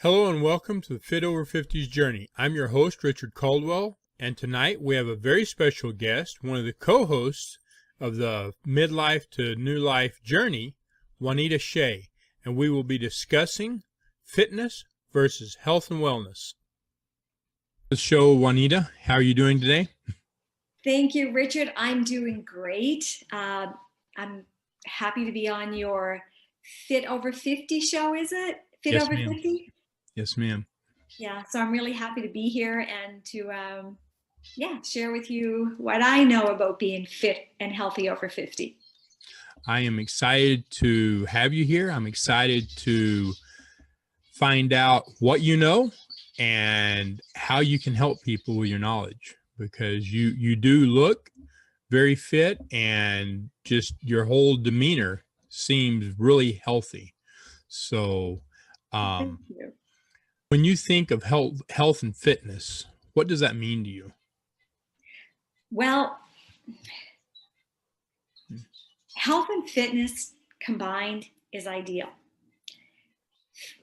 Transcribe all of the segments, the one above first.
Hello and welcome to the Fit Over 50s Journey. I'm your host, Richard Caldwell, and tonight we have a very special guest, one of the co-hosts of the Midlife to New Life Journey, Janita Shay, and we will be discussing fitness versus health and wellness. The show, Janita, how are you doing today? Thank you, Richard. I'm doing great. I'm happy to be on your Fit Over 50 show, is it? Fit Yes, Over ma'am. 50? Yes, ma'am. Yeah, so I'm really happy to be here and to share with you what I know about being fit and healthy over 50. I am excited to have you here. I'm excited to find out what you know and how you can help people with your knowledge, because you do look very fit and just your whole demeanor seems really healthy. So Thank you. when you think of health and fitness, what does that mean to you? Well, health and fitness combined is ideal.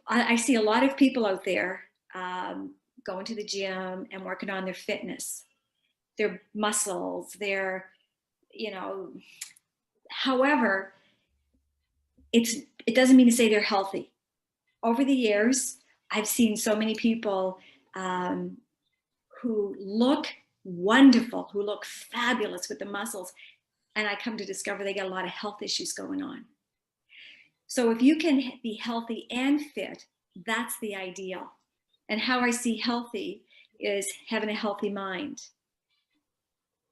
I see a lot of people out there going to the gym and working on their fitness, their muscles, however, it doesn't mean to say they're healthy. Over the years, I've seen so many people who look wonderful, who look fabulous with the muscles, and I come to discover they got a lot of health issues going on. So if you can be healthy and fit, that's the ideal. And how I see healthy is having a healthy mind,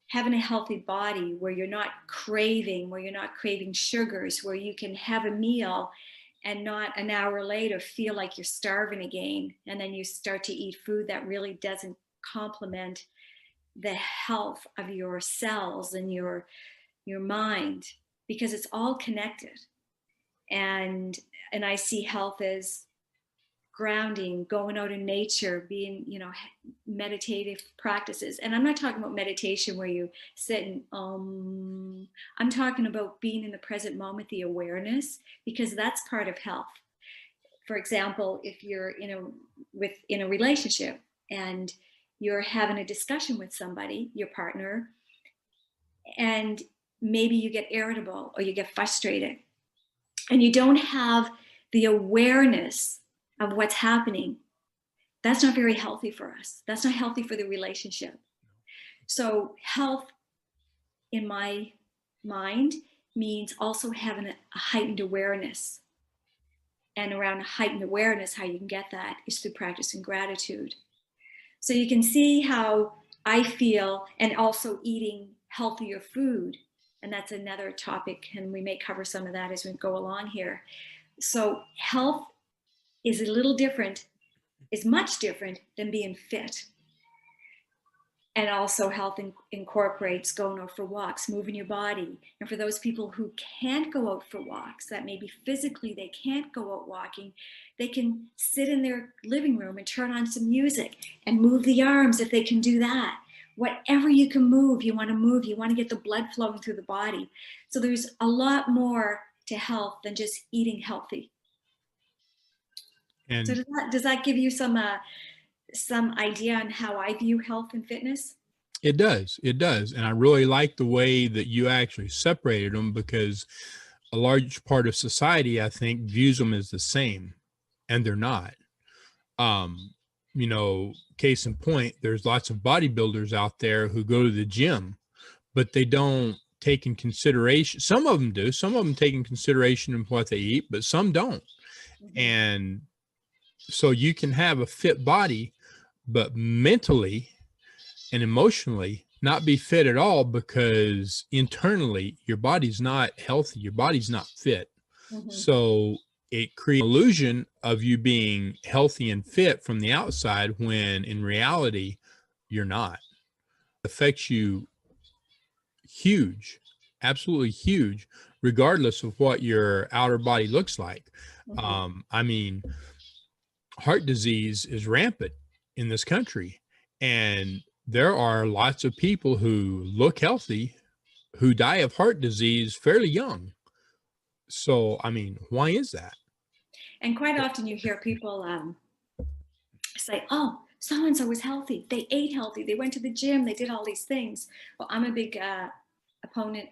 having a healthy body where you're not craving sugars, where you can have a meal and not an hour later feel like you're starving again. And then you start to eat food that really doesn't complement the health of your cells and your mind, because it's all connected. And I see health as grounding, going out in nature, being, meditative practices. And I'm not talking about meditation where you sit and I'm talking about being in the present moment, the awareness, because that's part of health. For example, if you're in a relationship and you're having a discussion with somebody, your partner, and maybe you get irritable or you get frustrated and you don't have the awareness of what's happening, that's not very healthy for us. That's not healthy for the relationship. So health, in my mind, means also having a heightened awareness. And around heightened awareness, how you can get that is through practicing gratitude. So you can see how I feel, and also eating healthier food. And that's another topic, and we may cover some of that as we go along here. So health is much different than being fit. And also health incorporates going out for walks, moving your body. And for those people who can't go out for walks, that maybe physically they can't go out walking, they can sit in their living room and turn on some music and move the arms if they can do that. Whatever you can move, you want to move. You want to get the blood flowing through the body. So there's a lot more to health than just eating healthy. And So does that give you some idea on how I view health and fitness? it does. And I really like the way that you actually separated them, because a large part of society, I think, views them as the same, and they're not. Case in point, there's lots of bodybuilders out there who go to the gym, but they don't take in consideration. Some of them do. Some of them take in consideration in what they eat, but some don't. Mm-hmm. And so you can have a fit body, but mentally and emotionally not be fit at all, because internally your body's not healthy, your body's not fit. Mm-hmm. So it creates an illusion of you being healthy and fit from the outside, when in reality you're not. It affects you huge, absolutely huge, regardless of what your outer body looks like. Mm-hmm. Heart disease is rampant in this country, and there are lots of people who look healthy who die of heart disease fairly young. So, why is that? And quite often you hear people say, oh, so-and-so was healthy. They ate healthy. They went to the gym. They did all these things. Well, I'm a big opponent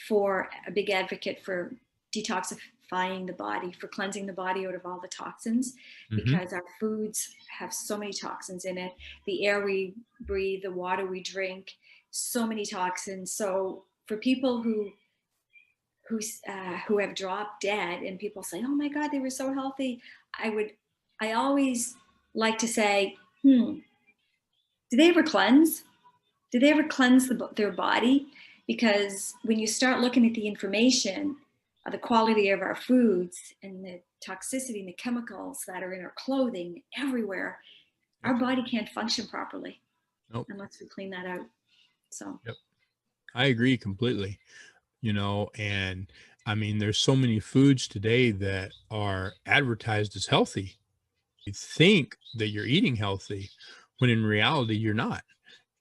for a big advocate for detoxifying the body, for cleansing the body out of all the toxins, because our foods have so many toxins in it. The air we breathe, the water we drink, so many toxins. So for people who have dropped dead and people say, oh my God, they were so healthy, I always like to say, did they ever cleanse? Did they ever cleanse their body? Because when you start looking at the information, the quality of our foods and the toxicity and the chemicals that are in our clothing everywhere, our body can't function properly unless we clean that out. So I agree completely. And I mean, there's so many foods today that are advertised as healthy. You think that you're eating healthy when in reality you're not.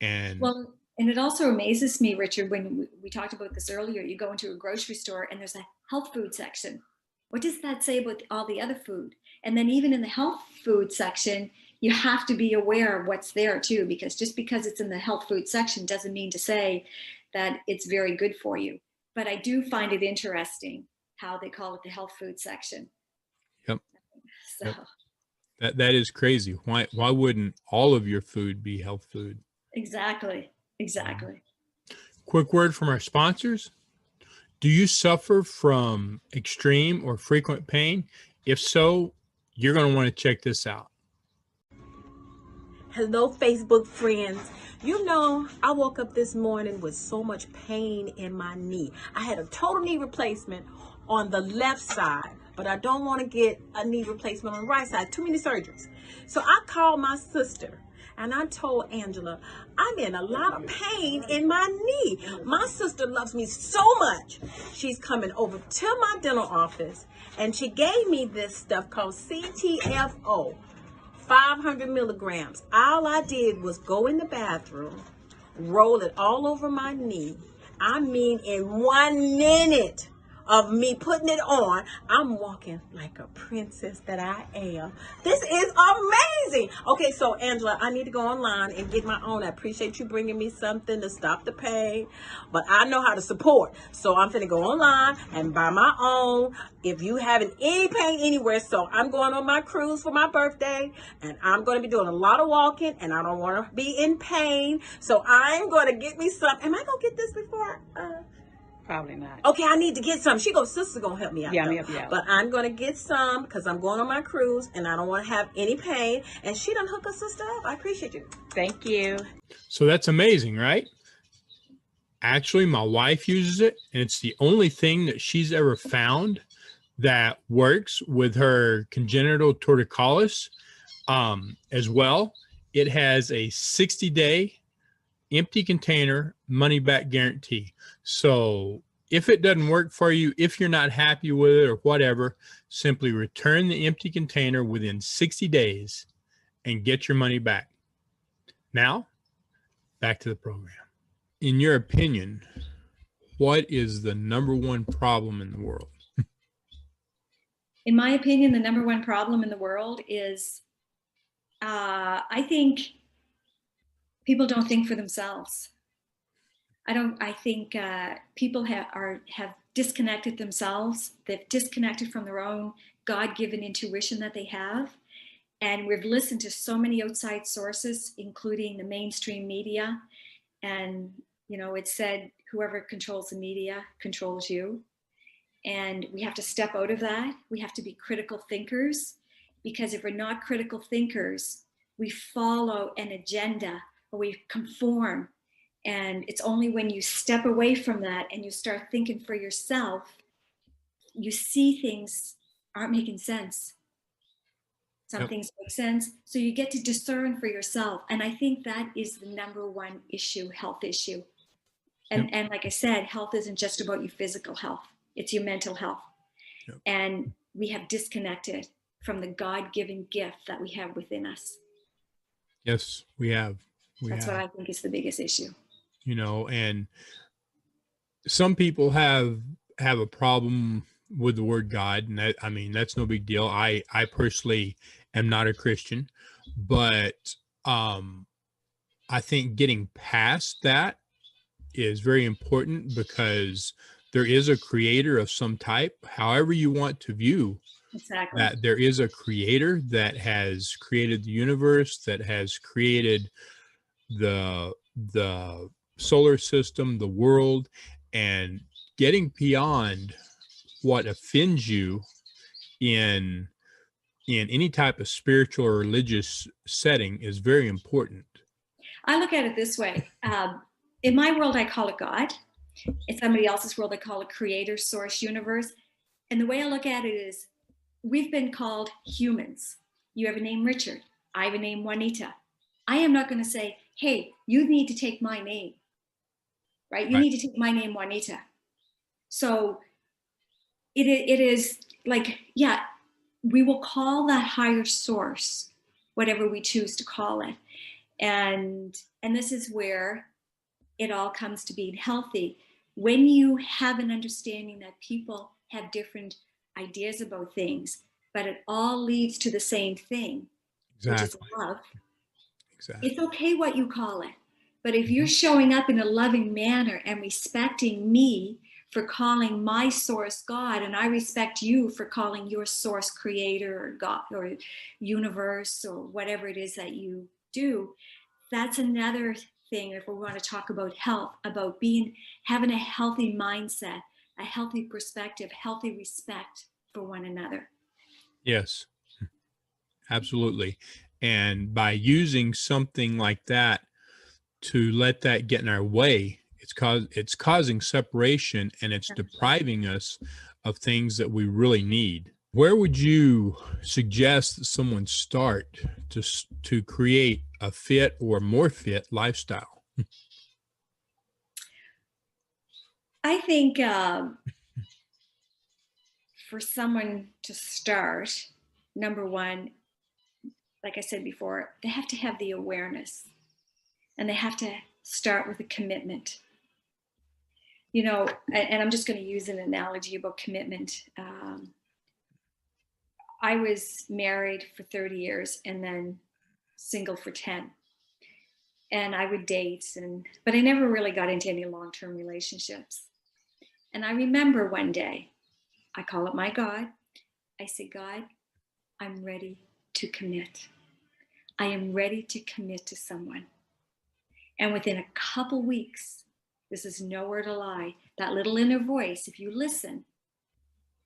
And it also amazes me, Richard, when we talked about this earlier, you go into a grocery store and there's a health food section. What does that say about all the other food? And then even in the health food section, you have to be aware of what's there too, because just because it's in the health food section doesn't mean to say that it's very good for you. But I do find it interesting how they call it the health food section. Yep. So. Yep. That is crazy. Why wouldn't all of your food be health food? Exactly. Quick word from our sponsors. Do you suffer from extreme or frequent pain? If so, you're going to want to check this out. Hello, Facebook friends. I woke up this morning with so much pain in my knee. I had a total knee replacement on the left side, but I don't want to get a knee replacement on the right side. Too many surgeries. So I called my sister and I told Angela, I'm in a lot of pain in my knee. My sister loves me so much. She's coming over to my dental office and she gave me this stuff called CTFO. 500 milligrams. All I did was go in the bathroom, roll it all over my knee. I mean, in 1 minute of me putting it on, I'm walking like a princess that I am. This is amazing. Okay, so Angela, I need to go online and get my own. I appreciate you bringing me something to stop the pain, but I know how to support. So I'm finna go online and buy my own. If you having any pain anywhere, so I'm going on my cruise for my birthday and I'm going to be doing a lot of walking and I don't want to be in pain. So I'm going to get me some. Am I going to get this before? Probably not. Okay, I need to get some. Sister's going to help me out. Yeah, help you out. But I'm going to get some because I'm going on my cruise and I don't want to have any pain. And she done hook us sister up. I appreciate you. Thank you. So that's amazing, right? Actually, my wife uses it and it's the only thing that she's ever found that works with her congenital torticollis as well. It has a 60-day empty container money back guarantee. So if it doesn't work for you, if you're not happy with it or whatever, simply return the empty container within 60 days and get your money back. Now, back to the program. In your opinion, what is the number one problem in the world? In my opinion, the number one problem in the world is, I think people don't think for themselves. I think people have disconnected themselves. They've disconnected from their own God-given intuition that they have. And we've listened to so many outside sources, including the mainstream media. And, it said, whoever controls the media controls you. And we have to step out of that. We have to be critical thinkers, because if we're not critical thinkers, we follow an agenda or we conform. And it's only when you step away from that and you start thinking for yourself, you see things aren't making sense. Some things make sense. So you get to discern for yourself. And I think that is the number one issue, health issue. And like I said, health isn't just about your physical health. It's your mental health. Yep. And we have disconnected from the God-given gift that we have within us. Yes, we have. That's what I think is the biggest issue. And some people have a problem with the word God, and that's no big deal. I personally am not a Christian, but I think getting past that is very important because there is a creator of some type, however you want to view Exactly. that there is a creator that has created the universe, that has created the solar system, the world, and getting beyond what offends you in any type of spiritual or religious setting is very important. I look at it this way. In my world, I call it God. In somebody else's world, I call it creator, source, universe. And the way I look at it is we've been called humans. You have a name, Richard. I have a name, Juanita. I am not going to say, hey, you need to take my name, right? You Right. need to take my name, Juanita. So it is like, yeah, we will call that higher source, whatever we choose to call it. And this is where it all comes to being healthy. When you have an understanding that people have different ideas about things, but it all leads to the same thing, which is Exactly. love. Exactly. It's okay what you call it. But if you're Mhm. showing up in a loving manner and respecting me for calling my source God, and I respect you for calling your source creator or God or universe or whatever it is that you do, that's another thing. If we want to talk about health, about having a healthy mindset, a healthy perspective, healthy respect for one another. Yes, absolutely. And by using something like that to let that get in our way, it's causing separation and it's depriving us of things that we really need. Where would you suggest that someone start to create a fit or more fit lifestyle? I think for someone to start, number one, like I said before, they have to have the awareness and they have to start with a commitment. You know, and I'm just going to use an analogy about commitment. I was married for 30 years and then single for 10. And I would date, but I never really got into any long-term relationships. And I remember one day, I call it my God. I say, God, I'm ready to commit. I am ready to commit to someone. And within a couple weeks, this is no word to lie, that little inner voice, if you listen,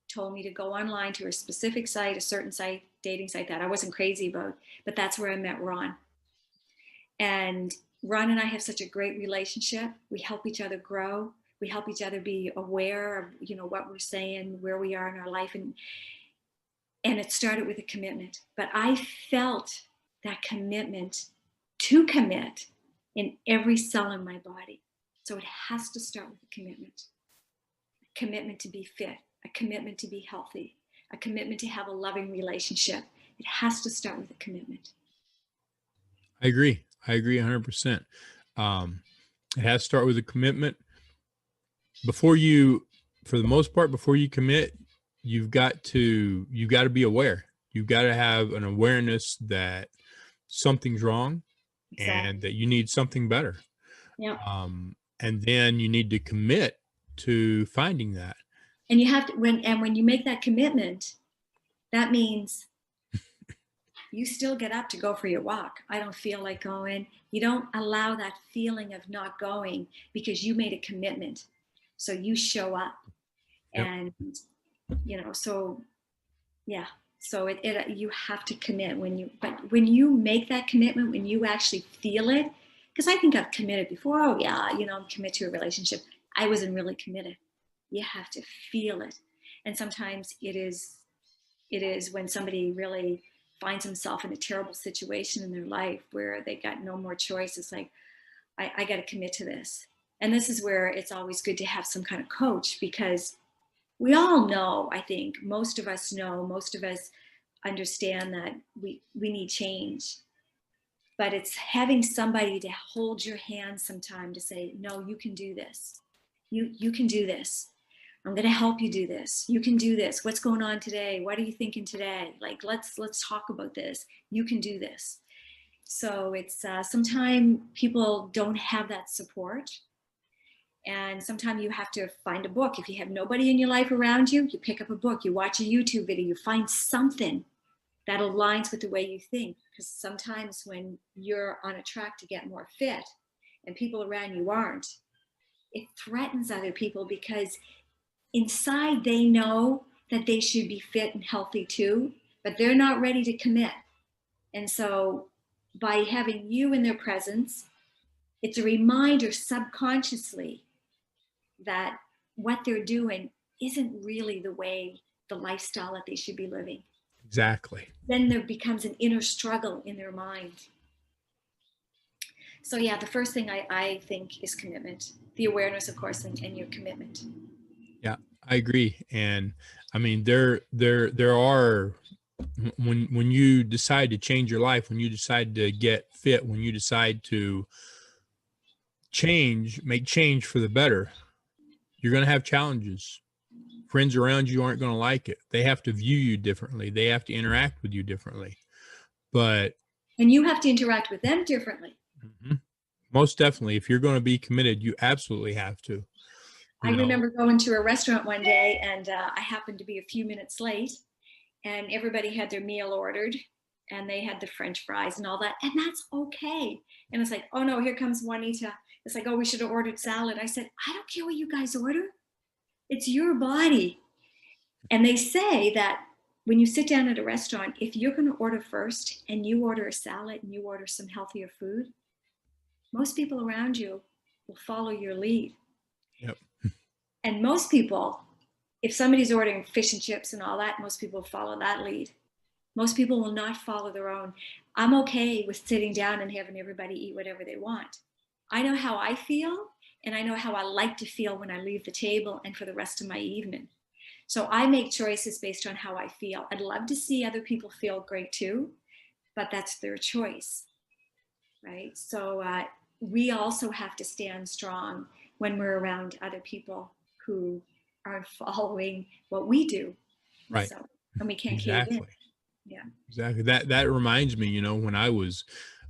told me to go online to a specific site, a certain site, dating site that I wasn't crazy about, but that's where I met Ron. And Ron and I have such a great relationship. We help each other grow. We help each other be aware of, what we're saying, where we are in our life. And it started with a commitment. But I felt that commitment to commit in every cell in my body. So it has to start with a commitment. A commitment to be fit, a commitment to be healthy, a commitment to have a loving relationship. It has to start with a commitment. I agree. I agree 100%. It has to start with a commitment. For the most part, before you commit, you've got to be aware. You've got to have an awareness that something's wrong and Exactly. that you need something better. Yeah. And then you need to commit to finding that. And you have to when you make that commitment, that means you still get up to go for your walk. I don't feel like going. You don't allow that feeling of not going because you made a commitment. So you show up Yep. and so yeah. So you have to commit but when you make that commitment, when you actually feel it, because I think I've committed before. Oh yeah, I'm committed to a relationship. I wasn't really committed. You have to feel it. And sometimes it is when somebody really finds himself in a terrible situation in their life where they got no more choice. It's like, I got to commit to this. And this is where it's always good to have some kind of coach, because we all know, I think most of us understand that we need change. But it's having somebody to hold your hand sometime to say, no, you can do this. You can do this. I'm going to help you do this. You can do this. What's going on today? What are you thinking today? Like, let's talk about this. You can do this. So it's sometimes people don't have that support. And sometimes you have to find a book. If you have nobody in your life around you, you pick up a book, you watch a YouTube video, you find something that aligns with the way you think. Because sometimes when you're on a track to get more fit and people around you aren't, it threatens other people because inside they know that they should be fit and healthy too, but they're not ready to commit. And so by having you in their presence, it's a reminder subconsciously that what they're doing isn't really the way, the lifestyle that they should be living. Exactly. Then there becomes an inner struggle in their mind. So yeah, the first thing I think is commitment. The awareness, of course, and your commitment. Yeah, I agree. And I mean, there are, when you decide to change your life, when you decide to get fit, when you decide to make change for the better, you're going to have challenges. Friends around you aren't going to like it. They have to view you differently. They have to interact with you differently. And you have to interact with them differently. Mm-hmm. Most definitely. If you're going to be committed, you absolutely have to. I remember going to a restaurant one day and I happened to be a few minutes late and everybody had their meal ordered and they had the French fries and all that. And that's okay. And it's like, oh no, here comes Juanita. It's like, oh, we should have ordered salad. I said, I don't care what you guys order. It's your body. And they say that when you sit down at a restaurant, if you're going to order first and you order a salad and you order some healthier food, most people around you will follow your lead. Yep. And most people, if somebody's ordering fish and chips and all that, most people follow that lead. Most people will not follow their own. I'm okay with sitting down and having everybody eat whatever they want. I know how I feel, and I know how I like to feel when I leave the table and for the rest of my evening. So I make choices based on how I feel. I'd love to see other people feel great too, but that's their choice, right? So we also have to stand strong when we're around other people who are following what we do. Right. So, and we can't Exactly. cave in. Yeah. Exactly. That reminds me, when I was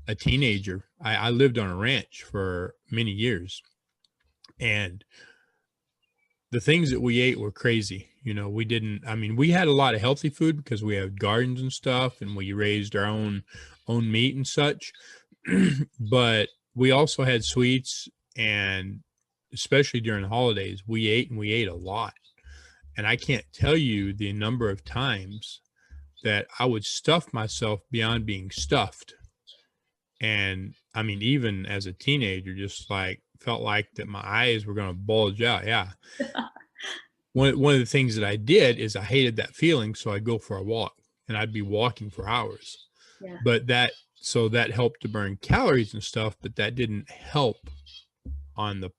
a teenager, I lived on a ranch for many years, and the things that we ate were crazy. We had a lot of healthy food because we had gardens and stuff and we raised our own meat and such. But we also had sweets, and especially during the holidays, we ate a lot. And I can't tell you the number of times that I would stuff myself beyond being stuffed. And I mean, even as a teenager, just like felt like that my eyes were going to bulge out. Yeah. One of the things that I did is I hated that feeling. So I'd go for a walk and I'd be walking for hours. Yeah. But that helped to burn calories and stuff, but that didn't help on the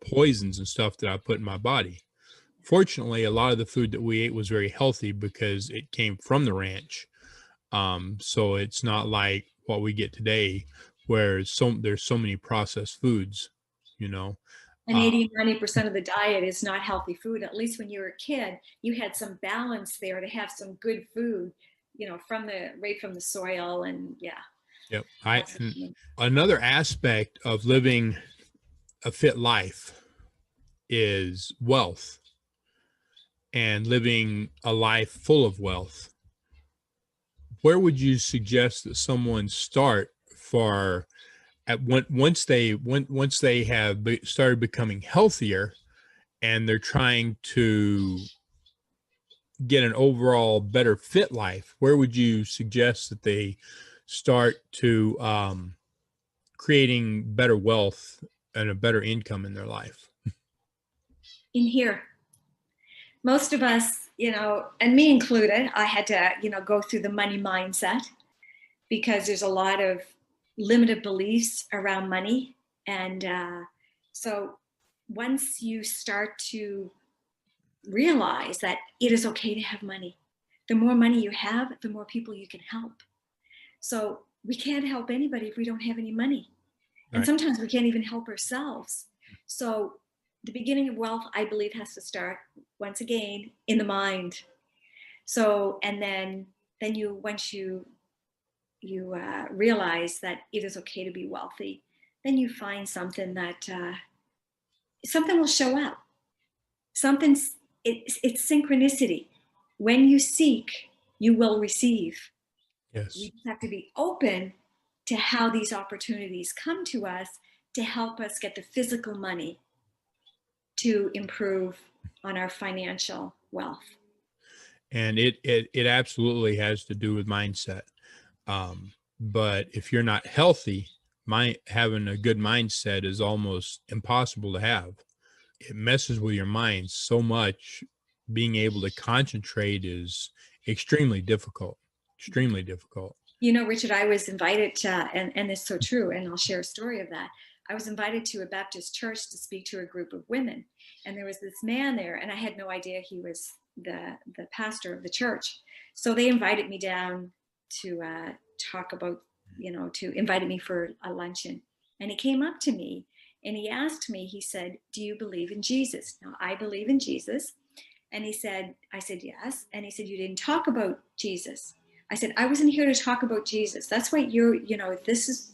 poisons and stuff that I put in my body. Fortunately, a lot of the food that we ate was very healthy because it came from the ranch. So it's not like what we get today where there's so many processed foods, And 80-90% of the diet is not healthy food. At least when you were a kid, you had some balance there to have some good food, right from the soil. And yeah. Yep. Another aspect of living a fit life is wealth and living a life full of wealth. Where would you suggest that someone start once they have started becoming healthier and they're trying to get an overall better fit life? Where would you suggest that they start to creating better wealth and a better income in their life? In here, most of us, and me included, I had to, go through the money mindset because there's a lot of limited beliefs around money. And so once you start to realize that it is okay to have money, the more money you have, the more people you can help. So we can't help anybody if we don't have any money. And Right. Sometimes we can't even help ourselves. So the beginning of wealth, I believe, has to start once again in the mind. So, and then you, once you realize that it is okay to be wealthy, then you find something that something will show up. Something's it's synchronicity. When you seek, you will receive. Yes. We just have to be open to how these opportunities come to us to help us get the physical money to improve on our financial wealth. And it absolutely has to do with mindset. But if you're not healthy, having a good mindset is almost impossible to have. It messes with your mind so much. Being able to concentrate is extremely difficult. Extremely difficult. You know, Richard, I was invited to, and it's so true, and I'll share a story of that. I was invited to a Baptist church to speak to a group of women, and there was this man there, and I had no idea he was the pastor of the church. So they invited me down to talk about, invited me for a luncheon. And he came up to me and he asked me, he said, "Do you believe in Jesus?" Now, I believe in Jesus. And I said, "Yes." And he said, "You didn't talk about Jesus." I said, "I wasn't here to talk about Jesus. That's what this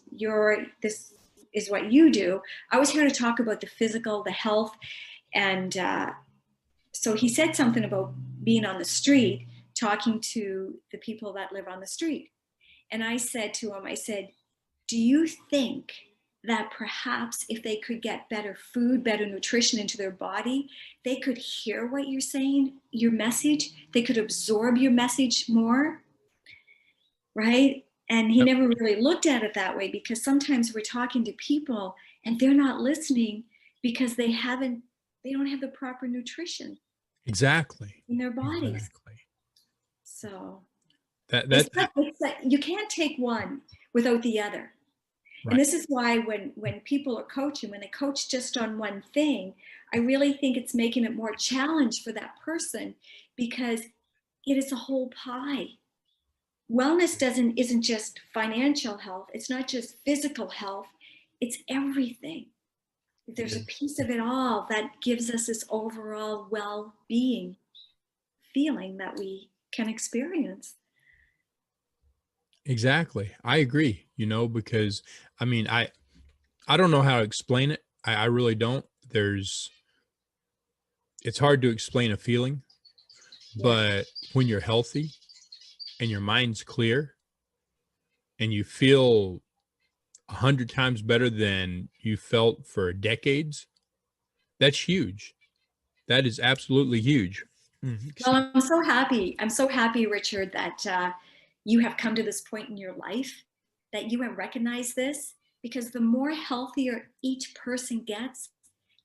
is what you do. I was here to talk about the physical, the health." And so he said something about being on the street, talking to the people that live on the street. And I said to him, I said, "Do you think that perhaps if they could get better food, better nutrition into their body, they could hear what you're saying, your message? They could absorb your message more?" Right? And he never really looked at it that way, because sometimes we're talking to people and they're not listening because they don't have the proper nutrition Exactly. in their bodies. Exactly. So That's it's like you can't take one without the other. right. And this is why when people are coaching, when they coach just on one thing, I really think it's making it more challenge for that person, because it is a whole pie. Wellness isn't just financial health. It's not just physical health. It's everything. There's a piece of it all that gives us this overall well-being feeling that we can experience. Exactly. I agree, because I mean, I don't know how to explain it. I really don't. It's hard to explain a feeling, but when you're healthy and your mind's clear and you feel 100 times better than you felt for decades, that's huge. That is absolutely huge. Well, I'm so happy. I'm so happy, Richard, that you have come to this point in your life, that you have recognized this, because the more healthier each person gets,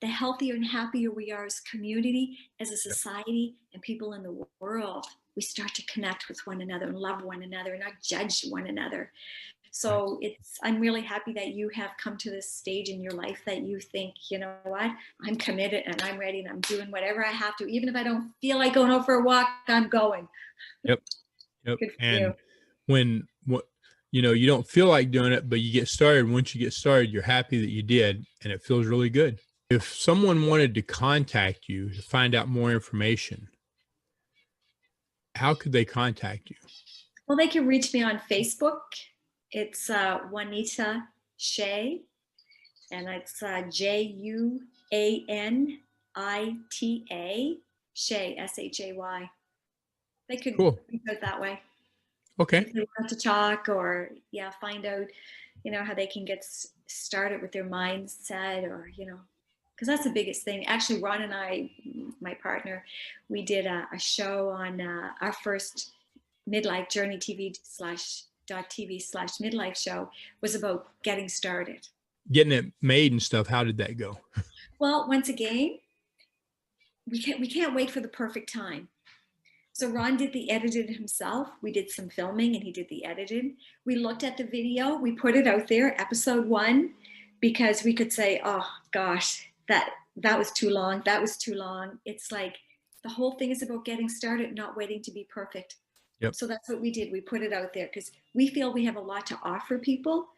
the healthier and happier we are as community, as a society, and people in the world. We start to connect with one another and love one another and not judge one another. So I'm really happy that you have come to this stage in your life that you think, you know what, I'm committed and I'm ready and I'm doing whatever I have to. Even if I don't feel like going out for a walk, I'm going. Yep. Good for And you. when you don't feel like doing it, but you get started. Once you get started, you're happy that you did, and it feels really good. If someone wanted to contact you to find out more information, how could they contact you? Well, they can reach me on Facebook. It's Janita Shay, and it's Juanita Shay, Shay. They could Cool. reach out that way. Okay. If they want to talk or find out, how they can get started with their mindset, or because that's the biggest thing. Actually, Ron and I, my partner, we did a show on our first midlife journey TV/.TV/midlife show was about getting started. Getting it made and stuff. How did that go? Well, once again, we can't wait for the perfect time. So Ron did the editing himself. We did some filming and he did the editing. We looked at the video, we put it out there, episode 1, because we could say, oh gosh, that was too long. That was too long. It's like the whole thing is about getting started, not waiting to be perfect. Yep. So that's what we did. We put it out there because we feel we have a lot to offer people.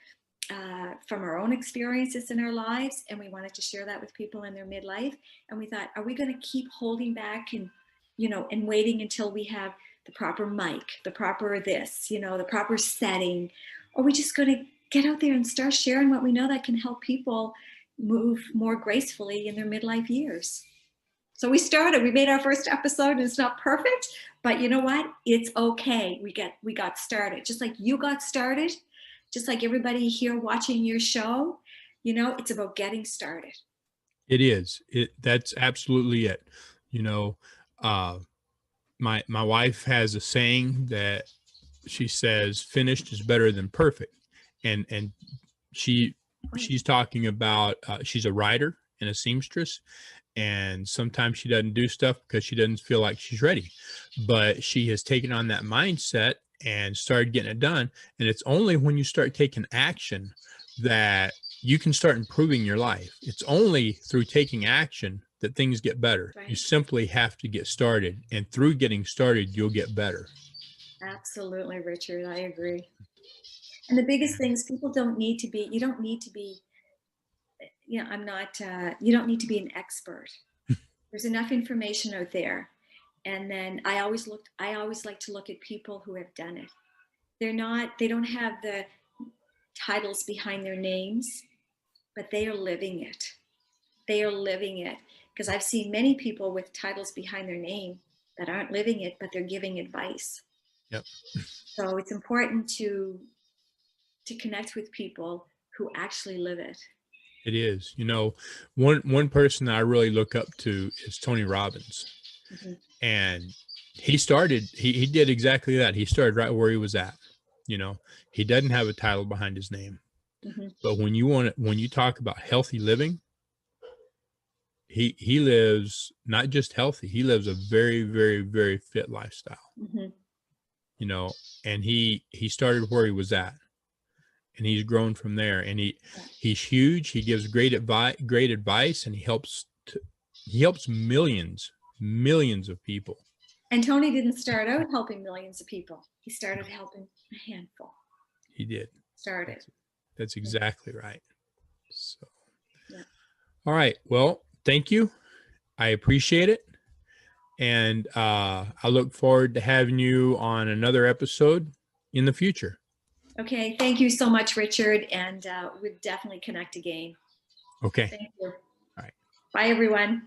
from our own experiences in our lives, and we wanted to share that with people in their midlife. And we thought, are we going to keep holding back and, and waiting until we have the proper mic, the proper this, the proper setting? Or are we just going to get out there and start sharing what we know that can help people move more gracefully in their midlife years? So we made our first episode, and it's not perfect, but you know what? It's okay. We got started, just like you got started, just like everybody here watching your show. It's about getting started. It is. That's absolutely it. My wife has a saying that she says, finished is better than perfect. And she's talking about, she's a writer and a seamstress. And sometimes she doesn't do stuff because she doesn't feel like she's ready. But she has taken on that mindset and started getting it done. And it's only when you start taking action that you can start improving your life. It's only through taking action that things get better. Right. You simply have to get started. And through getting started, you'll get better. Absolutely, Richard. I agree. And the biggest thing is you don't need to be, you don't need to be an expert. There's enough information out there. And then I always like to look at people who have done it. They don't have the titles behind their names, but they are living it. They are living it. Because I've seen many people with titles behind their name that aren't living it, but they're giving advice. Yep. So it's important to connect with people who actually live it. It is. One person that I really look up to is Tony Robbins. Mm-hmm. And he did exactly that. He started right where he was at. He doesn't have a title behind his name. Mm-hmm. But when you talk about healthy living, he lives not just healthy, he lives a very, very, very fit lifestyle. Mm-hmm. And he started where he was at. And he's grown from there, and he's huge. He gives great advice, and he helps millions of people. And Tony didn't start out helping millions of people. He started helping a handful. He did. That's exactly right. So, yeah. All right. Well, thank you. I appreciate it. And I look forward to having you on another episode in the future. Okay, thank you so much, Richard, and we'll definitely connect again. Okay. Thank you. All right. Bye, everyone.